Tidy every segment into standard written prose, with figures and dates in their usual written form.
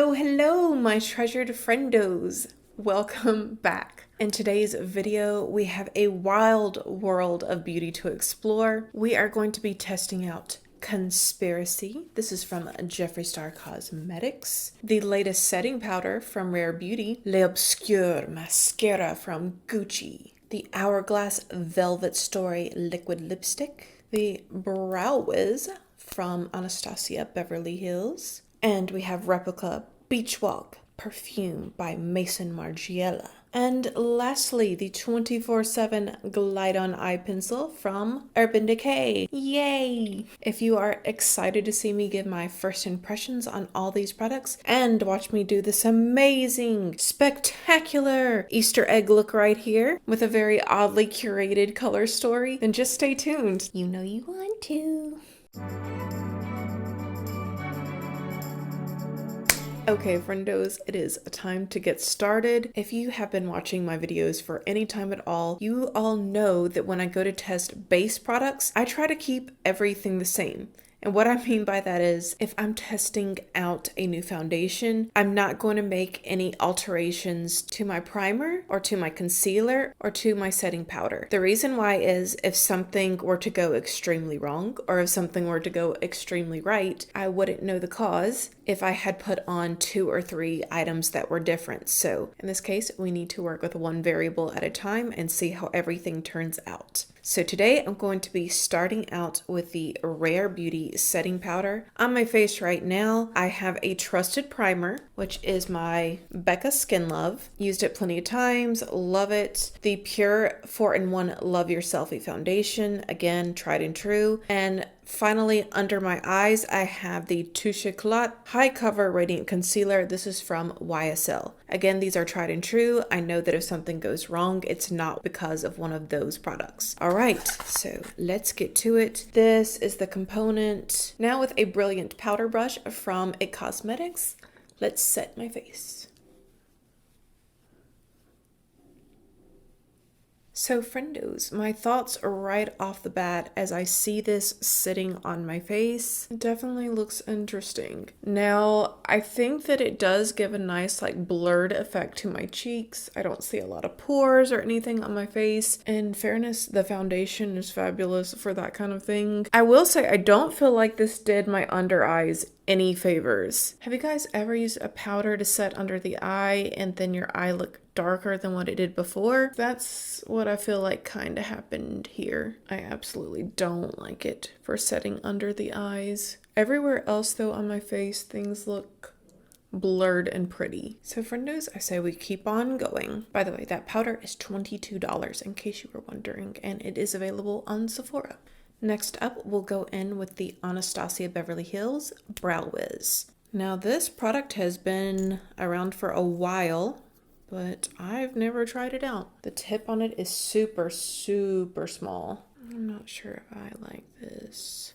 Hello, my treasured friendos. Welcome back. In today's video, we have a wild world of beauty to explore. We are going to be testing out Conspiracy. This is from Jeffree Star Cosmetics. The latest setting powder from Rare Beauty, L'Obscure Mascara from Gucci. The Hourglass Velvet Story Liquid Lipstick. The Brow Whiz from Anastasia Beverly Hills. And we have Replica Beach Walk Perfume by Maison Margiela. And lastly, the 24/7 Glide On Eye Pencil from Decay. Yay! If you are excited to see me give my first impressions on all these products and watch me do this amazing, spectacular Easter egg look right here with a very oddly curated color story, then just stay tuned. You know you want to. Okay, friendos, it is time to get started. If you have been watching my videos for any time at all, you all know that when I go to test base products, I try to keep everything the same. And what I mean by that is, if I'm testing out a new foundation, I'm not going to make any alterations to my primer or to my concealer or to my setting powder. The reason why is if something were to go extremely wrong or if something were to go extremely right, I wouldn't know the cause if I had put on 2 or 3 items that were different. So in this case, we need to work with one variable at a time and see how everything turns out. So today I'm going to be starting out with the Rare Beauty setting powder. On my face right now, I have a trusted primer, which is my Becca Skin Love. Used it plenty of times, love it. The Pure 4-in-1 Love Your Selfie Foundation, again, tried and true. And finally, under my eyes, I have the Touche Éclat High Cover Radiant Concealer. This is from YSL. Again, these are tried and true. I know that if something goes wrong, it's not because of one of those products. All right, so let's get to it. This is the component. Now with a brilliant powder brush from IT Cosmetics, let's set my face. So friendos, my thoughts are right off the bat as I see this sitting on my face. It definitely looks interesting. Now, I think that it does give a nice like blurred effect to my cheeks. I don't see a lot of pores or anything on my face. In fairness, the foundation is fabulous for that kind of thing. I will say I don't feel like this did my under eyes any favors. Have you guys ever used a powder to set under the eye and then your eye look darker than what it did before? That's what I feel like kind of happened here. I absolutely don't like it for setting under the eyes. Everywhere else though on my face, things look blurred and pretty. So friendos, I say we keep on going. By the way, that powder is $22 in case you were wondering, and it is available on Sephora. Next up, we'll go in with the Anastasia Beverly Hills Brow Whiz. Now this product has been around for a while, but I've never tried it out. The tip on it is super, super small. I'm not sure if I like this.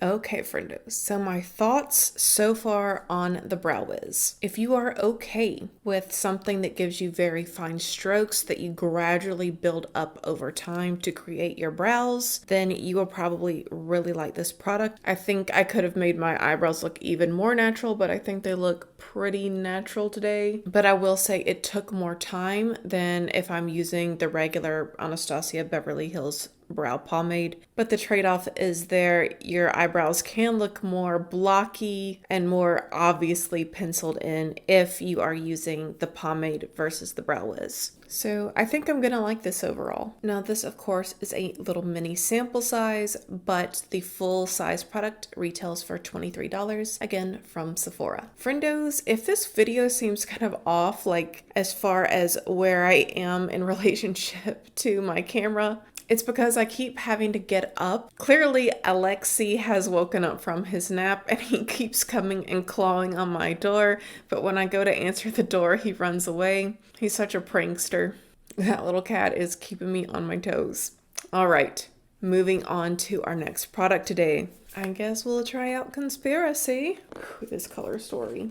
Okay, friendos, so my thoughts so far on the Brow Whiz. If you are okay with something that gives you very fine strokes that you gradually build up over time to create your brows, then you will probably really like this product. I think I could have made my eyebrows look even more natural, but I think they look pretty natural today. But I will say it took more time than if I'm using the regular Anastasia Beverly Hills brow pomade, but the trade-off is there. Your eyebrows can look more blocky and more obviously penciled in if you are using the pomade versus the Brow Whiz. So I think I'm gonna like this overall. Now this of course is a little mini sample size, but the full size product retails for $23, again from Sephora. Friendos, if this video seems kind of off, like as far as where I am in relationship to my camera, it's because I keep having to get up. Clearly, Alexi has woken up from his nap and he keeps coming and clawing on my door. But when I go to answer the door, he runs away. He's such a prankster. That little cat is keeping me on my toes. All right, moving on to our next product today. I guess we'll try out Conspiracy. This color story.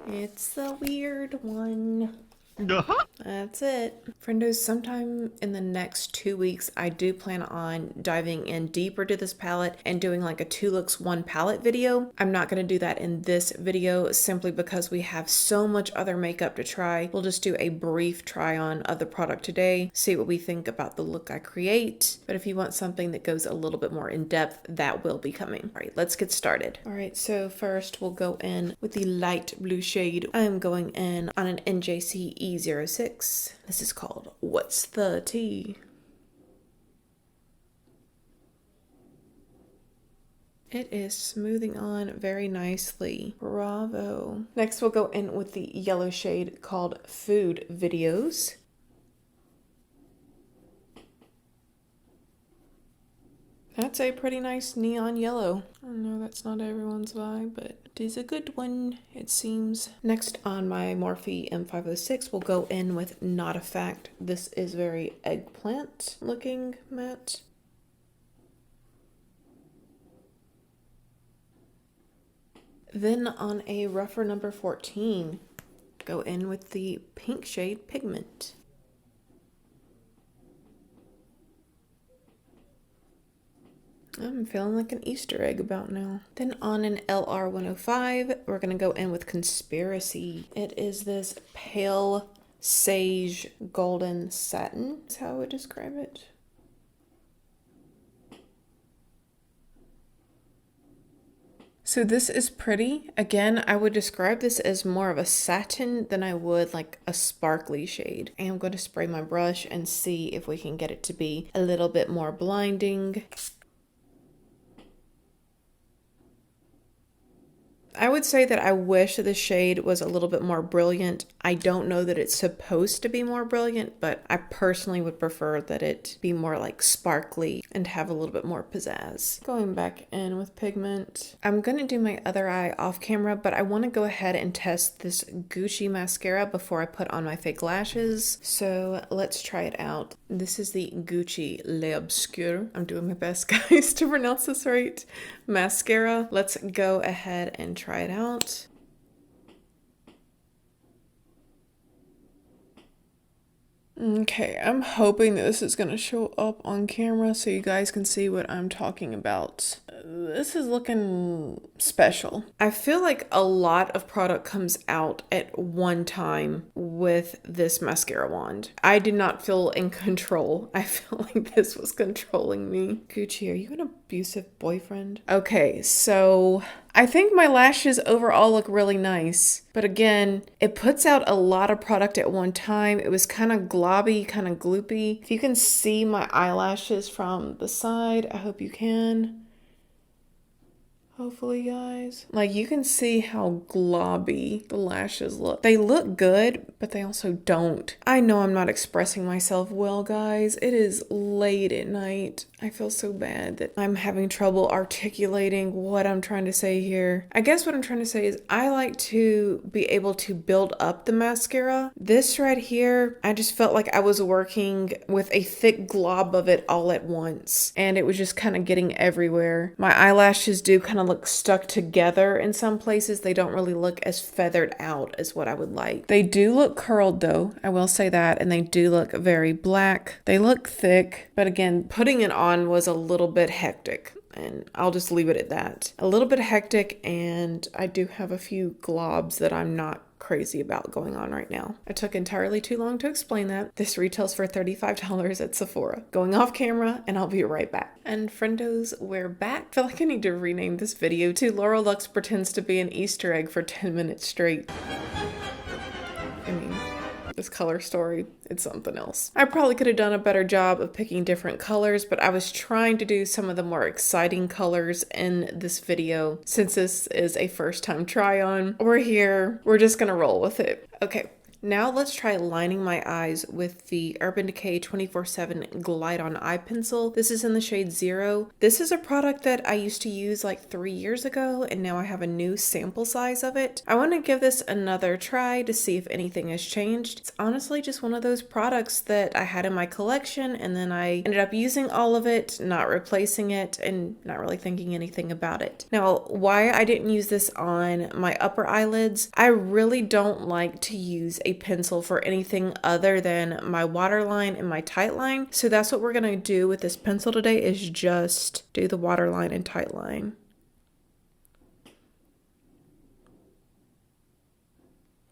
It's a weird one. That's it. Friendos, sometime in the next 2 weeks, I do plan on diving in deeper to this palette and doing like a 2 looks 1 palette video. I'm not going to do that in this video simply because we have so much other makeup to try. We'll just do a brief try on of the product today, see what we think about the look I create. But if you want something that goes a little bit more in depth, that will be coming. All right, let's get started. All right, so first we'll go in with the light blue shade. I'm going in on an NJC E06. This is called What's the Tea? It is smoothing on very nicely. Bravo. Next we'll go in with the yellow shade called Food Videos. That's a pretty nice neon yellow. I know that's not everyone's vibe, but it is a good one, it seems. Next on my Morphe M506, we'll go in with Not a Fact. This is very eggplant looking matte. Then on a rougher number 14, go in with the pink shade Pigment. I'm feeling like an Easter egg about now. Then on an LR105, we're going to go in with Conspiracy. It is this pale sage golden satin. That's how I would describe it. So this is pretty. Again, I would describe this as more of a satin than I would like a sparkly shade. I am going to spray my brush and see if we can get it to be a little bit more blinding. I would say that I wish the shade was a little bit more brilliant. I don't know that it's supposed to be more brilliant, but I personally would prefer that it be more like sparkly and have a little bit more pizzazz. Going back in with Pigment. I'm going to do my other eye off camera, but I want to go ahead and test this Gucci mascara before I put on my fake lashes. So let's try it out. This is the Gucci L'Obscur. I'm doing my best, guys, to pronounce this right. Mascara. Let's go ahead and try it out. Okay, I'm hoping that this is going to show up on camera so you guys can see what I'm talking about. This is looking special. I feel like a lot of product comes out at one time with this mascara wand. I did not feel in control. I feel like this was controlling me. Gucci, are you an abusive boyfriend? Okay, so I think my lashes overall look really nice, but again, it puts out a lot of product at one time. It was kind of globby, kind of gloopy. If you can see my eyelashes from the side, I hope you can. Hopefully, guys. Like, you can see how globby the lashes look. They look good, but they also don't. I know I'm not expressing myself well, guys. It is late at night. I feel so bad that I'm having trouble articulating what I'm trying to say here. I guess what I'm trying to say is I like to be able to build up the mascara. This right here, I just felt like I was working with a thick glob of it all at once, and it was just kind of getting everywhere. My eyelashes do kind of look stuck together in some places. They don't really look as feathered out as what I would like. They do look curled though, I will say that, and they do look very black. They look thick, but again, putting it on was a little bit hectic. And I'll just leave it at that. A little bit hectic, and I do have a few globs that I'm not crazy about going on right now. I took entirely too long to explain that. This retails for $35 at Sephora. Going off camera, and I'll be right back. And friendos, we're back. I feel like I need to rename this video to Laurel Luxe pretends to be an Easter egg for 10 minutes straight. I mean, this color story, it's something else. I probably could have done a better job of picking different colors, but I was trying to do some of the more exciting colors in this video. Since this is a first time try on, we're here, we're just gonna roll with it. Okay. Now let's try lining my eyes with the Urban Decay 24/7 Glide On Eye Pencil. This is in the shade 0. This is a product that I used to use like 3 years ago, and now I have a new sample size of it. I want to give this another try to see if anything has changed. It's honestly just one of those products that I had in my collection, and then I ended up using all of it, not replacing it, and not really thinking anything about it. Now, why I didn't use this on my upper eyelids, I really don't like to use a a pencil for anything other than my waterline and my tight line. So that's what we're going to do with this pencil today, is just do the waterline and tight line.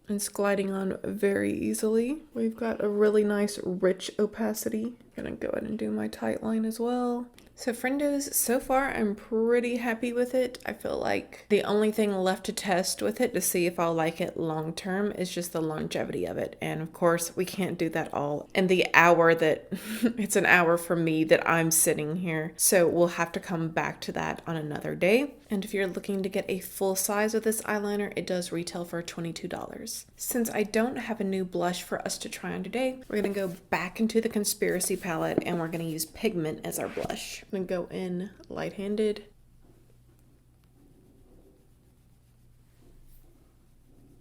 It's gliding on very easily. We've got a really nice rich opacity. I'm gonna go ahead and do my tight line as well. So Friendos, so far I'm pretty happy with it. I feel like the only thing left to test with it to see if I'll like it long term is just the longevity of it. And of course we can't do that all in the hour that it's an hour for me that I'm sitting here. So we'll have to come back to that on another day. And if you're looking to get a full size of this eyeliner, it does retail for $22. Since I don't have a new blush for us to try on today, we're gonna go back into the Conspiracy palette and we're gonna use Pigment as our blush. I'm gonna go in light-handed.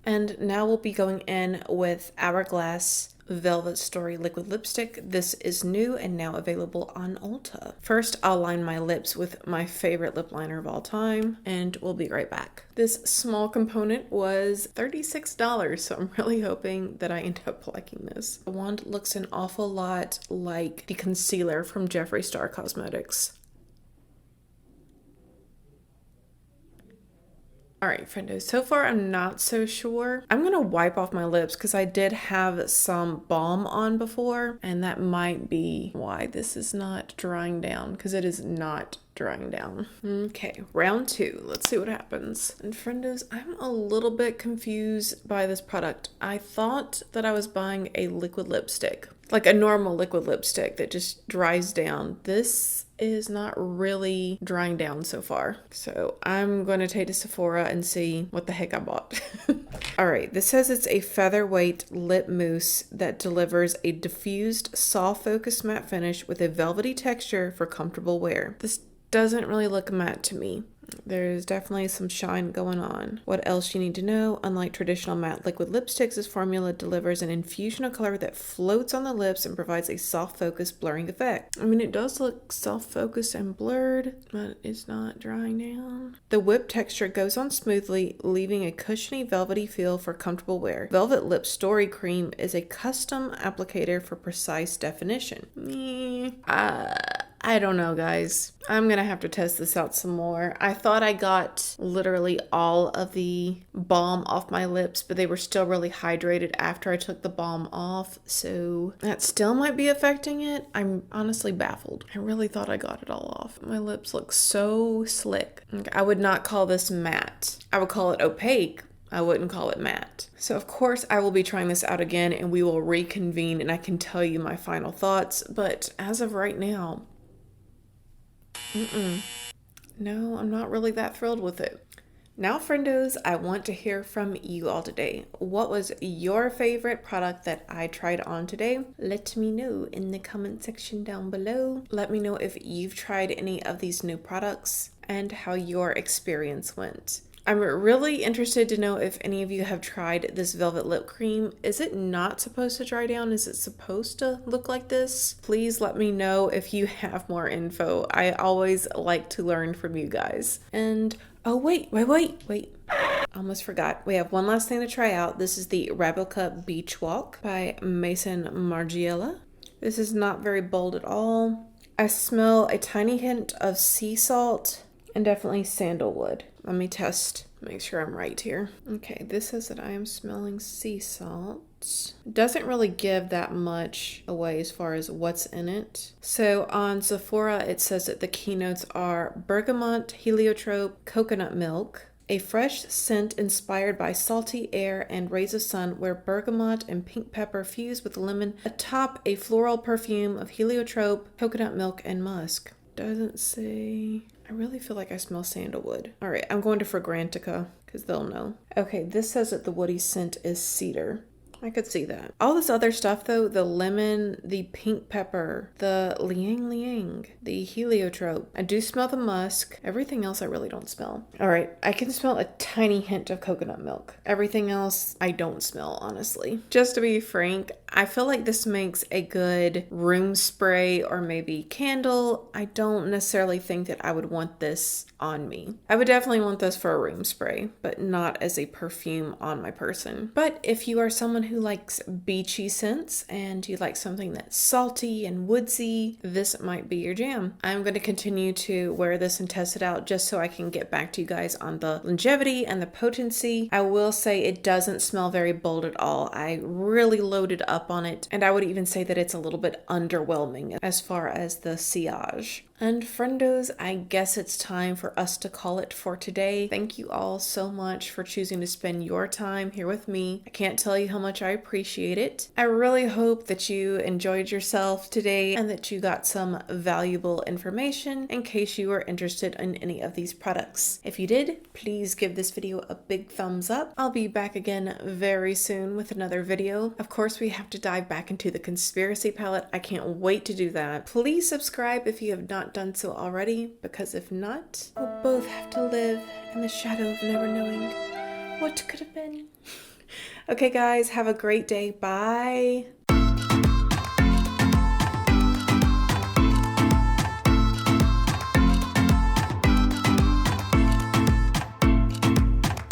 And now we'll be going in with Hourglass Velvet Story Liquid Lipstick. This is new and now available on Ulta. First, I'll line my lips with my favorite lip liner of all time, and we'll be right back. This small component was $36, so I'm really hoping that I end up liking this. The wand looks an awful lot like the concealer from Jeffree Star Cosmetics. Alright, Friendos, so far I'm not so sure. I'm gonna wipe off my lips because I did have some balm on before, and that might be why this is not drying down, because it is not drying down. Okay, round two. Let's see what happens. And Friendos, I'm a little bit confused by this product. I thought that I was buying a liquid lipstick, like a normal liquid lipstick that just dries down. This is not really drying down so far. So I'm going to take to Sephora and see what the heck I bought. All right, this says it's a featherweight lip mousse that delivers a diffused, soft focus matte finish with a velvety texture for comfortable wear. This doesn't really look matte to me. There's definitely some shine going on. What else you need to know? Unlike traditional matte liquid lipsticks, this formula delivers an infusion of color that floats on the lips and provides a soft focus blurring effect. I mean, it does look soft focused and blurred, but it's not drying down. The whip texture goes on smoothly, leaving a cushiony velvety feel for comfortable wear. Velvet Lip Story Cream is a custom applicator for precise definition. I don't know, guys. I'm gonna have to test this out some more. I thought I got literally all of the balm off my lips, but they were still really hydrated after I took the balm off, so that still might be affecting it. I'm honestly baffled. I really thought I got it all off. My lips look so slick. I would not call this matte. I would call it opaque. I wouldn't call it matte. So of course I will be trying this out again and we will reconvene and I can tell you my final thoughts, but as of right now, no, I'm not really that thrilled with it. Now, Friendos, I want to hear from you all today. What was your favorite product that I tried on today? Let me know in the comment section down below. Let me know if you've tried any of these new products and how your experience went. I'm really interested to know if any of you have tried this Velvet Lip Cream. Is it not supposed to dry down? Is it supposed to look like this? Please let me know if you have more info. I always like to learn from you guys. And, oh wait. Almost forgot. We have one last thing to try out. This is the Replica Beach Walk by Mason Margiela. This is not very bold at all. I smell a tiny hint of sea salt and definitely sandalwood. Let me test, make sure I'm right here. Okay, this says that I am smelling sea salt. It doesn't really give that much away as far as what's in it. So on Sephora, it says that the keynotes are bergamot, heliotrope, coconut milk, a fresh scent inspired by salty air and rays of sun where bergamot and pink pepper fuse with lemon atop a floral perfume of heliotrope, coconut milk, and musk. Doesn't say. I really feel like I smell sandalwood. All right, I'm going to Fragrantica because they'll know. Okay, this says that the woody scent is cedar. I could see that. All this other stuff though, the lemon, the pink pepper, the liang liang, the heliotrope. I do smell the musk. Everything else I really don't smell. All right, I can smell a tiny hint of coconut milk. Everything else I don't smell, honestly. Just to be frank, I feel like this makes a good room spray or maybe candle. I don't necessarily think that I would want this on me. I would definitely want this for a room spray, but not as a perfume on my person. But if you are someone who likes beachy scents and you like something that's salty and woodsy, this might be your jam. I'm going to continue to wear this and test it out just so I can get back to you guys on the longevity and the potency. I will say it doesn't smell very bold at all. I really loaded up on it, and I would even say that it's a little bit underwhelming as far as the sillage. And friendos, I guess it's time for us to call it for today. Thank you all so much for choosing to spend your time here with me. I can't tell you how much I appreciate it. I really hope that you enjoyed yourself today and that you got some valuable information in case you were interested in any of these products. If you did, please give this video a big thumbs up. I'll be back again very soon with another video. Of course, we have to dive back into the conspiracy palette. I can't wait to do that. Please subscribe if you have not done so already, because if not, we'll both have to live in the shadow of never knowing what could have been. Okay guys, have a great day. Bye.